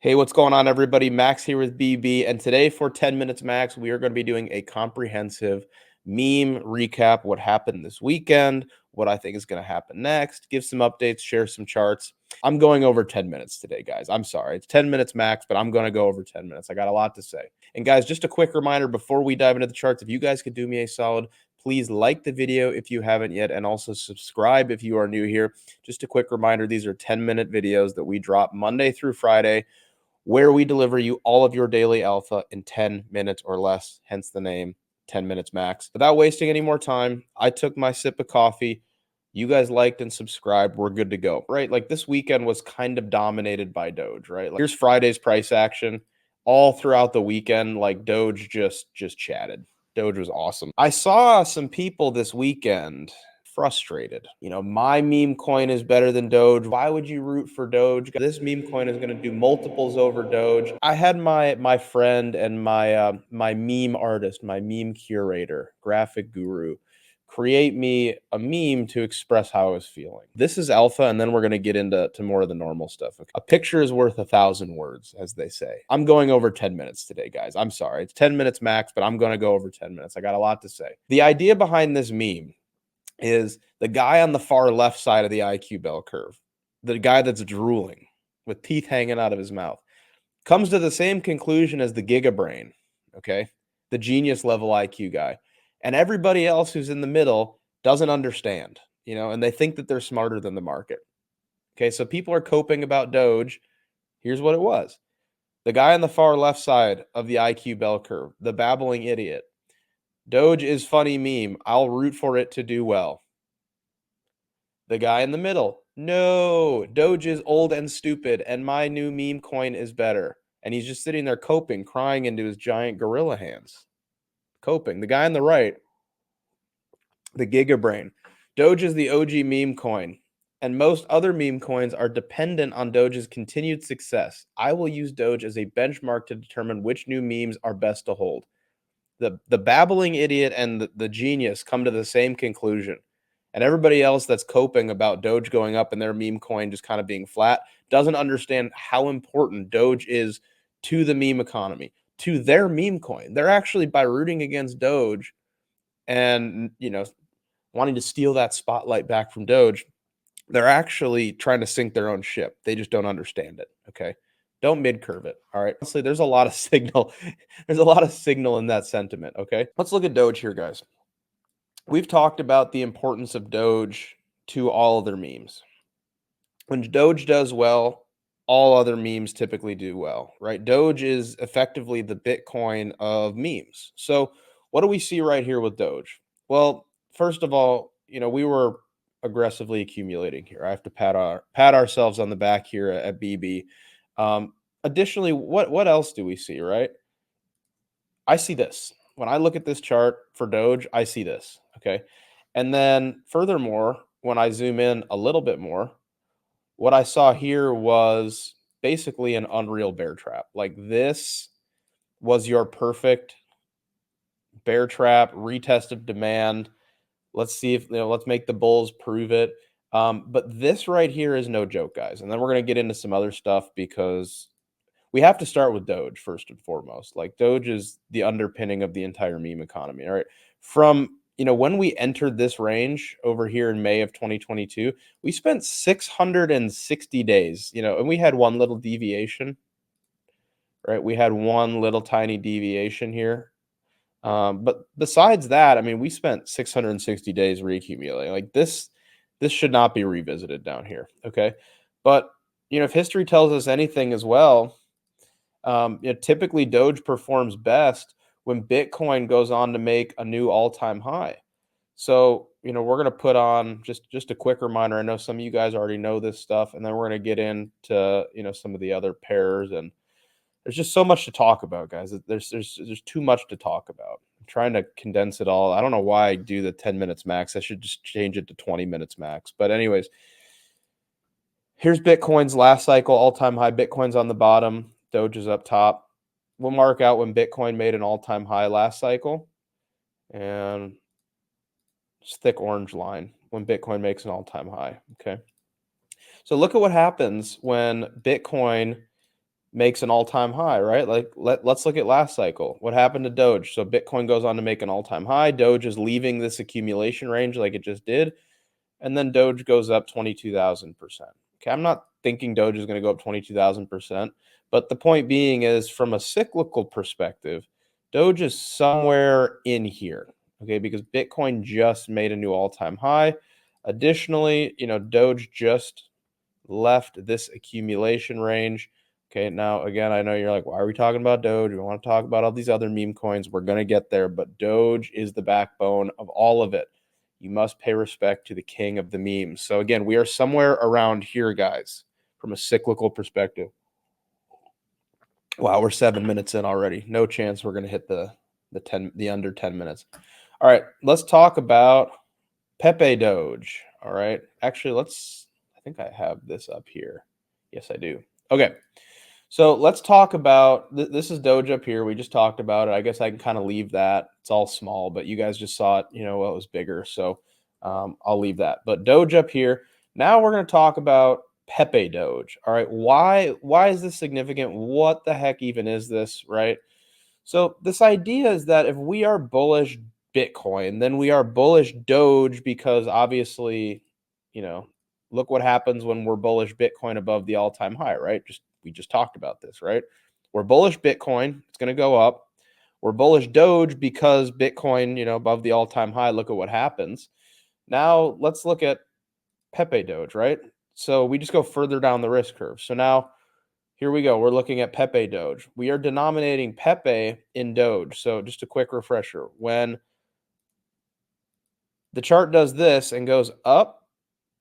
Hey, what's going on, everybody? Max here with BB, and today for 10 Minutes Max, we are going to be doing a comprehensive meme recap. What happened this weekend, what I think is going to happen next, give some updates, share some charts. I'm going over 10 minutes today, guys. I'm sorry. It's 10 minutes max, but I'm going to go over 10 minutes. I got a lot to say. And guys, just a quick reminder before we dive into the charts, if you guys could do me a solid, please like the video if you haven't yet, and also subscribe if you are new here. Just a quick reminder, these are 10-minute videos that we drop Monday through Friday, where we deliver you all of your daily alpha in 10 minutes or less, hence the name 10 minutes max. Without wasting any more time, I took my sip of coffee. You guys liked and subscribed. We're good to go, right? Like this weekend was kind of dominated by Doge, right? Like here's Friday's price action. All throughout the weekend, like Doge just chatted. Doge was awesome. I saw some people this weekend frustrated. My meme coin is better than Doge. Why would you root for Doge? This meme coin is going to do multiples over Doge. I had my friend and my meme artist, my meme curator, graphic guru, create me a meme to express how I was feeling. This is alpha, and then we're going to get into more of the normal stuff. Okay? A picture is worth 1,000 words, as they say. I'm going over 10 minutes today, guys. I'm sorry. It's 10 minutes max, but I'm going to go over 10 minutes. I got a lot to say. The idea behind this meme is the guy on the far left side of the IQ bell curve, the guy that's drooling with teeth hanging out of his mouth, comes to the same conclusion as the gigabrain, okay? The genius level IQ guy. And everybody else who's in the middle doesn't understand, and they think that they're smarter than the market. Okay, so people are coping about Doge. Here's what it was. The guy on the far left side of the IQ bell curve, the babbling idiot. Doge is funny meme. I'll root for it to do well. The guy in the middle. No, Doge is old and stupid, and my new meme coin is better. And he's just sitting there coping, crying into his giant gorilla hands. Coping. The guy on the right, the Gigabrain. Doge is the OG meme coin, and most other meme coins are dependent on Doge's continued success. I will use Doge as a benchmark to determine which new memes are best to hold. The babbling idiot and the genius come to the same conclusion. And everybody else that's coping about Doge going up and their meme coin just kind of being flat doesn't understand how important Doge is to the meme economy, to their meme coin. They're actually, by rooting against Doge and, wanting to steal that spotlight back from Doge, they're actually trying to sink their own ship. They just don't understand it. Okay. Don't mid curve it. All right. Honestly, there's a lot of signal. There's a lot of signal in that sentiment. Okay. Let's look at Doge here, guys. We've talked about the importance of Doge to all other memes. When Doge does well, all other memes typically do well, right? Doge is effectively the Bitcoin of memes. So, what do we see right here with Doge? Well, first of all, we were aggressively accumulating here. I have to pat ourselves on the back here at BB. Additionally, what else do we see, right? I see this. When I look at this chart for Doge, I see this, okay? And then furthermore, when I zoom in a little bit more, what I saw here was basically an unreal bear trap. Like this was your perfect bear trap, retest of demand. Let's see if, let's make the bulls prove it. But this right here is no joke, guys. And then we're going to get into some other stuff because we have to start with Doge first and foremost. Like Doge is the underpinning of the entire meme economy. All right. From, when we entered this range over here in May of 2022, we spent 660 days, and we had one little deviation, right? We had one little tiny deviation here. But besides that, I mean, we spent 660 days reaccumulating. Like this should not be revisited down here. Okay. But, if history tells us anything as well, typically Doge performs best when Bitcoin goes on to make a new all-time high. So, we're going to put on just a quick reminder. I know some of you guys already know this stuff, and then we're going to get into, some of the other pairs, and there's just so much to talk about, guys. There's too much to talk about. I'm trying to condense it all. I don't know why I do the 10 minutes max. I should just change it to 20 minutes max. But anyways, here's Bitcoin's last cycle, all-time high. Bitcoin's on the bottom. Doge is up top. We'll mark out when Bitcoin made an all-time high last cycle. And it's thick orange line when Bitcoin makes an all-time high. Okay. So look at what happens when Bitcoin makes an all-time high, right? Like let's look at last cycle. What happened to Doge? So Bitcoin goes on to make an all-time high. Doge is leaving this accumulation range like it just did, and then Doge goes up 22,000%. Okay, I'm not thinking Doge is going to go up 22,000%, but the point being is from a cyclical perspective, Doge is somewhere in here. Okay, because Bitcoin just made a new all-time high. Additionally, Doge just left this accumulation range. Okay, now again, I know you're like, why are we talking about Doge? We want to talk about all these other meme coins. We're going to get there, but Doge is the backbone of all of it. You must pay respect to the king of the memes. So again, we are somewhere around here, guys, from a cyclical perspective. Wow, we're 7 minutes in already. No chance we're going to hit the under 10 minutes. All right, let's talk about Pepe Doge. All right. Actually, I think I have this up here. Yes, I do. Okay. So let's talk about this is Doge up here. We just talked about it. I guess I can kind of leave that. It's all small, but you guys just saw it, it was bigger. So I'll leave that. But Doge up here. Now we're going to talk about Pepe Doge. All right. Why is this significant? What the heck even is this, right? So this idea is that if we are bullish Bitcoin, then we are bullish Doge because obviously, look what happens when we're bullish Bitcoin above the all-time high, right? We just talked about this, right? We're bullish Bitcoin, it's going to go up. We're bullish Doge because Bitcoin, above the all-time high, look at what happens. Now, let's look at Pepe Doge, right? So we just go further down the risk curve. So now here we go. We're looking at Pepe Doge. We are denominating Pepe in Doge. So just a quick refresher. When the chart does this and goes up,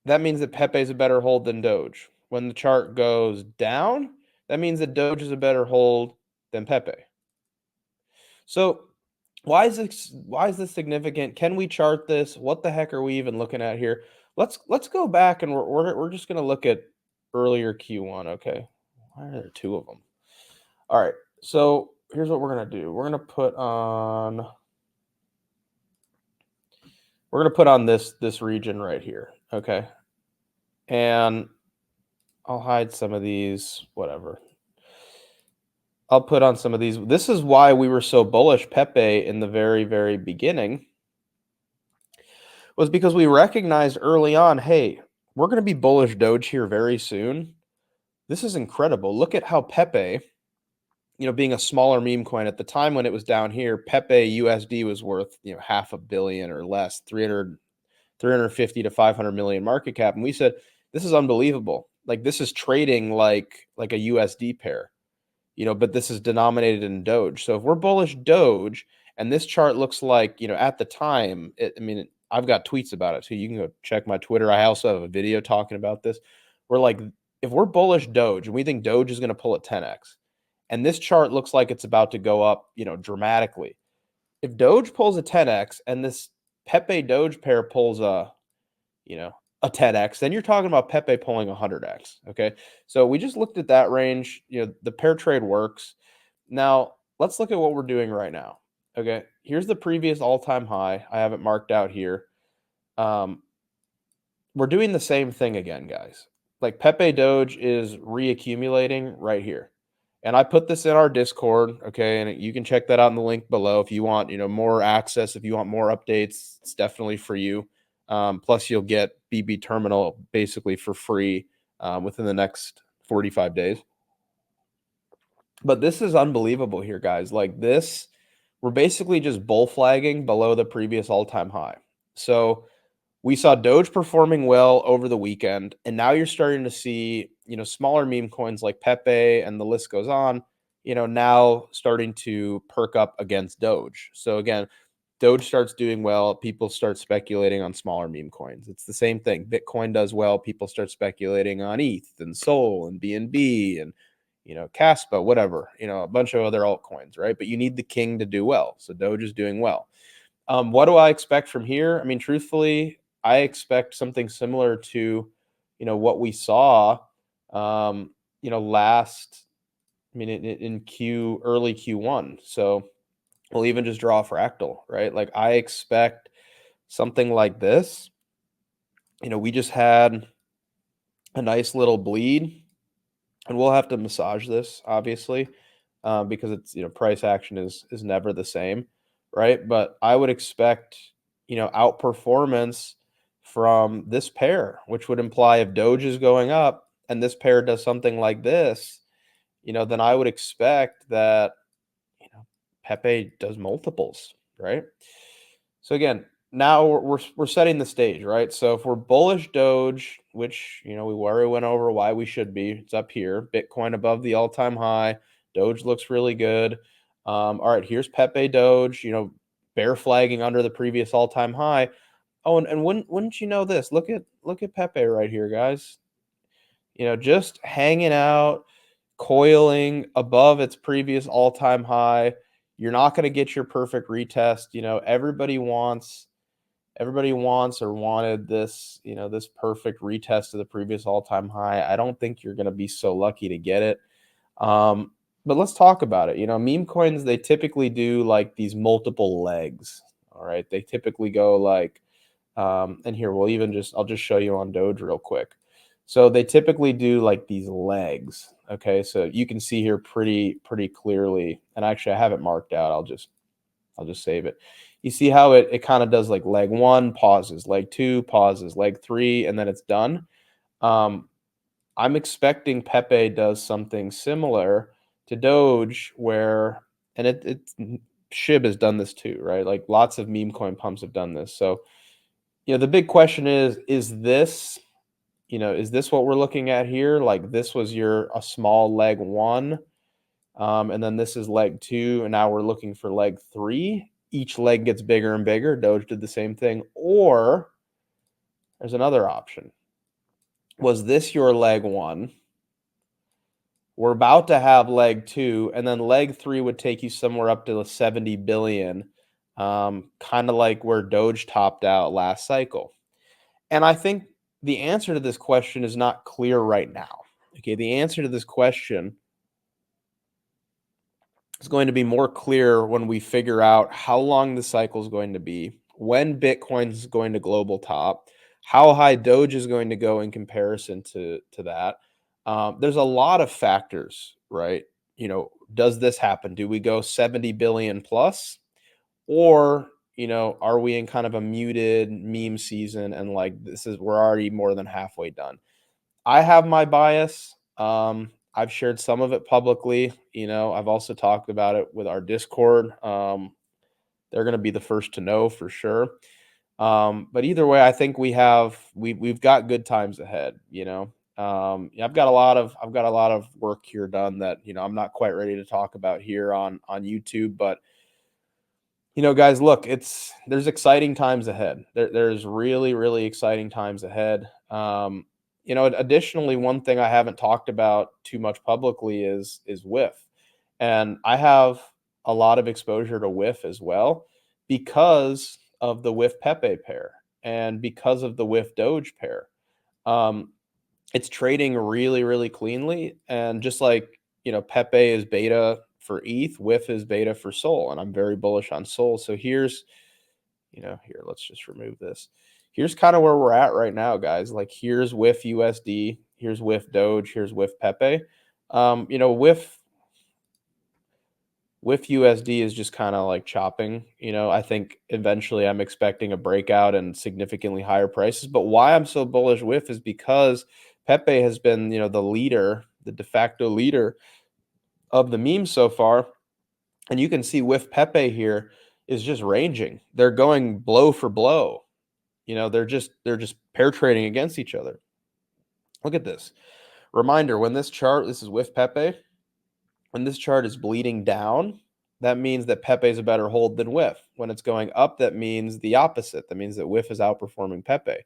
that means that Pepe is a better hold than Doge. When the chart goes down, that means that Doge is a better hold than Pepe. So why is this significant? Can we chart this? What the heck are we even looking at here? Let's go back and we're just going to look at earlier Q1, okay? Why are there two of them? All right. So here's what we're going to do. We're going to put on this region right here, okay? And I'll hide some of these, whatever. I'll put on some of these. This is why we were so bullish Pepe in the very, very beginning, was because we recognized early on, hey, we're going to be bullish Doge here very soon. This is incredible. Look at how Pepe, being a smaller meme coin at the time when it was down here, Pepe USD was worth, $500 million or less, 350 to 500 million market cap. And we said, this is unbelievable. Like this is trading like a USD pair, but this is denominated in Doge. So if we're bullish Doge and this chart looks like, at the time, I've got tweets about it too. You can go check my Twitter. I also have a video talking about this. We're like, if we're bullish Doge and we think Doge is going to pull at 10x, and this chart looks like it's about to go up, dramatically. If Doge pulls a 10x and this Pepe Doge pair pulls a 10x, then you're talking about Pepe pulling 100x. Okay. So we just looked at that range. The pair trade works. Now let's look at what we're doing right now. Okay. Here's the previous all-time high. I have it marked out here. We're doing the same thing again, guys. Like Pepe Doge is reaccumulating right here. And I put this in our Discord, okay, and you can check that out in the link below if you want, more access, if you want more updates, it's definitely for you. Plus, you'll get BB Terminal basically for free within the next 45 days. But this is unbelievable here, guys. Like this, we're basically just bull flagging below the previous all-time high. So we saw Doge performing well over the weekend, and now you're starting to see, smaller meme coins like Pepe and the list goes on, now starting to perk up against Doge. So again, Doge starts doing well, people start speculating on smaller meme coins. It's the same thing. Bitcoin does well, people start speculating on ETH and Sol and BNB and Caspa, whatever, a bunch of other altcoins, right? But you need the king to do well. So Doge is doing well. What do I expect from here? Truthfully, I expect something similar to, what we saw, last, in early Q1. So we'll even just draw a fractal, right? Like I expect something like this. We just had a nice little bleed. and we'll have to massage this obviously, because it's price action is never the same, right? But I would expect outperformance from this pair, which would imply if Doge is going up and this pair does something like this, then I would expect that you know Pepe does multiples, right? So again, now we're setting the stage, right? So if we're bullish Doge, which we already went over why we should be, it's up here. Bitcoin above the all-time high. Doge looks really good. All right, here's Pepe Doge. Bear flagging under the previous all-time high. Oh, and wouldn't you know this? Look at Pepe right here, guys. Just hanging out, coiling above its previous all-time high. You're not going to get your perfect retest. Everybody wants or wanted this perfect retest of the previous all-time high. I don't think you're going to be so lucky to get it. But let's talk about it. Meme coins, they typically do like these multiple legs. All right. They typically go like, and here I'll just show you on Doge real quick. So they typically do like these legs. Okay. So you can see here pretty clearly. And actually I have it marked out. I'll just save it. You see how it kind of does like leg one, pauses, leg two, pauses, leg three, and then it's done. Um, I'm expecting Pepe does something similar to Doge, where and Shib has done this too, right? Like lots of meme coin pumps have done this. So the big question is this what we're looking at here? Like this was a small leg one, and then this is leg two, and now we're looking for leg three. Each leg gets bigger and bigger. Doge did the same thing. Or there's another option. Was this your leg one? We're about to have leg two, and then leg three would take you somewhere up to 70 billion, kind of like where Doge topped out last cycle. And I think the answer to this question is not clear right now. Okay, the answer to this question is going to be more clear when we figure out how long the cycle is going to be, when Bitcoin is going to global top, how high Doge is going to go in comparison to that. There's a lot of factors, right? Does this happen? Do we go 70 billion plus? Or, are we in kind of a muted meme season and like we're already more than halfway done? I have my bias. I've shared some of it publicly. I've also talked about it with our Discord. They're going to be the first to know for sure. But either way, I think we've got good times ahead. Yeah, I've got a lot of work here done that I'm not quite ready to talk about here on YouTube. But guys, look, there's exciting times ahead. There's really, really exciting times ahead. Additionally, one thing I haven't talked about too much publicly is WIF. And I have a lot of exposure to WIF as well because of the WIF Pepe pair and because of the WIF Doge pair. Um, it's trading really, really cleanly. And just like, Pepe is beta for ETH, WIF is beta for Sol. And I'm very bullish on Sol. So here, let's just remove this. Here's kind of where we're at right now, guys. Like here's WIF USD, here's WIF Doge, here's WIF Pepe. WIF USD is just kind of like chopping. I think eventually I'm expecting a breakout and significantly higher prices. But why I'm so bullish WIF is because Pepe has been, the leader, the de facto leader of the memes so far. And you can see WIF Pepe here is just ranging. They're going blow for blow. They're just pair trading against each other. Look at this. Reminder, this is WIF Pepe. When this chart is bleeding down, that means that Pepe is a better hold than WIF. When it's going up, that means the opposite. That means that WIF is outperforming Pepe.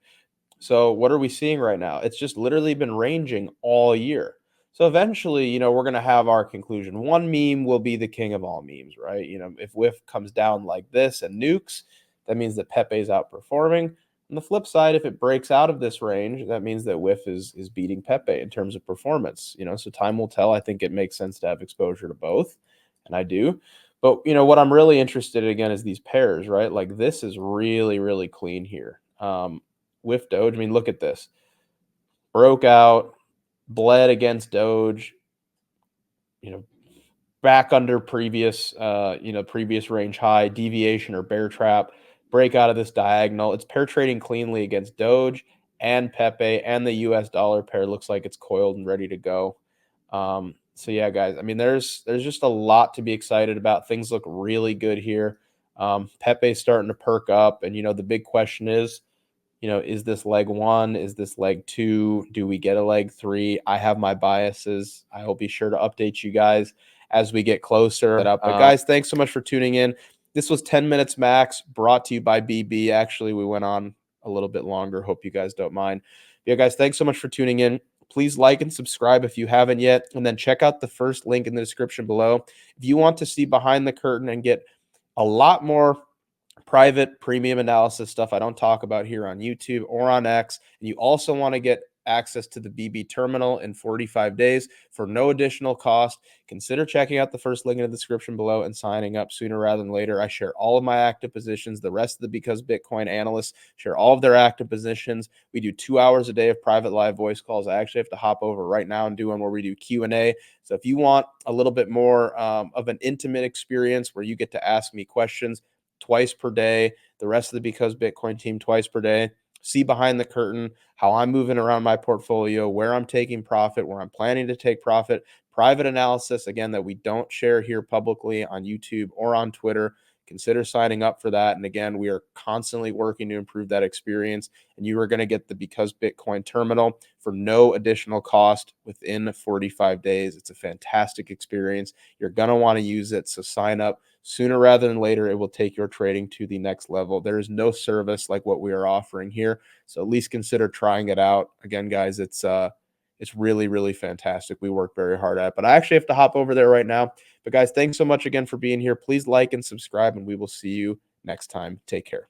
So what are we seeing right now? It's just literally been ranging all year. So eventually, we're going to have our conclusion. One meme will be the king of all memes, right? If WIF comes down like this and nukes, that means that Pepe is outperforming. On the flip side, if it breaks out of this range, that means that WIF is beating Pepe in terms of performance. So time will tell. I think it makes sense to have exposure to both, and I do. But what I'm really interested in again is these pairs, right? Like this is really, really clean here. WIF Doge. I mean, look at this. Broke out, bled against Doge, you know, back under previous, previous range high, deviation or bear trap, break out of this diagonal. It's pair trading cleanly against Doge and Pepe, and the US dollar pair looks like it's coiled and ready to go. So yeah, guys, I mean, there's just a lot to be excited about. Things look really good here. Pepe's starting to perk up, and the big question is, is this leg one? Is this leg two? Do we get a leg three? I have my biases. I will be sure to update you guys as we get closer. But guys, thanks so much for tuning in. This was 10 minutes max, brought to you by BB. Actually, we went on a little bit longer. Hope you guys don't mind. Yeah, guys, thanks so much for tuning in. Please like and subscribe if you haven't yet. And then check out the first link in the description below. If you want to see behind the curtain and get a lot more private premium analysis stuff I don't talk about here on YouTube or on X, and you also want to get access to the BB terminal in 45 days for no additional cost, consider checking out the first link in the description below and signing up sooner rather than later. I share all of my active positions. The rest of the Because Bitcoin analysts share all of their active positions. We do 2 hours a day of private live voice calls. I actually have to hop over right now and do one where we do Q&A. So if you want a little bit more of an intimate experience where you get to ask me questions twice per day, the rest of the Because Bitcoin team twice per day, see behind the curtain how I'm moving around my portfolio, where I'm taking profit, where I'm planning to take profit, private analysis, again, that we don't share here publicly on YouTube or on Twitter. Consider signing up for that. And again, we are constantly working to improve that experience. And you are going to get the Because Bitcoin terminal for no additional cost within 45 days. It's a fantastic experience. You're going to want to use it. So sign up sooner rather than later. It will take your trading to the next level. There is no service like what we are offering here. So at least consider trying it out. Again, guys, it's really, really fantastic. We work very hard at it. But I actually have to hop over there right now. But guys, thanks so much again for being here. Please like and subscribe, and we will see you next time. Take care.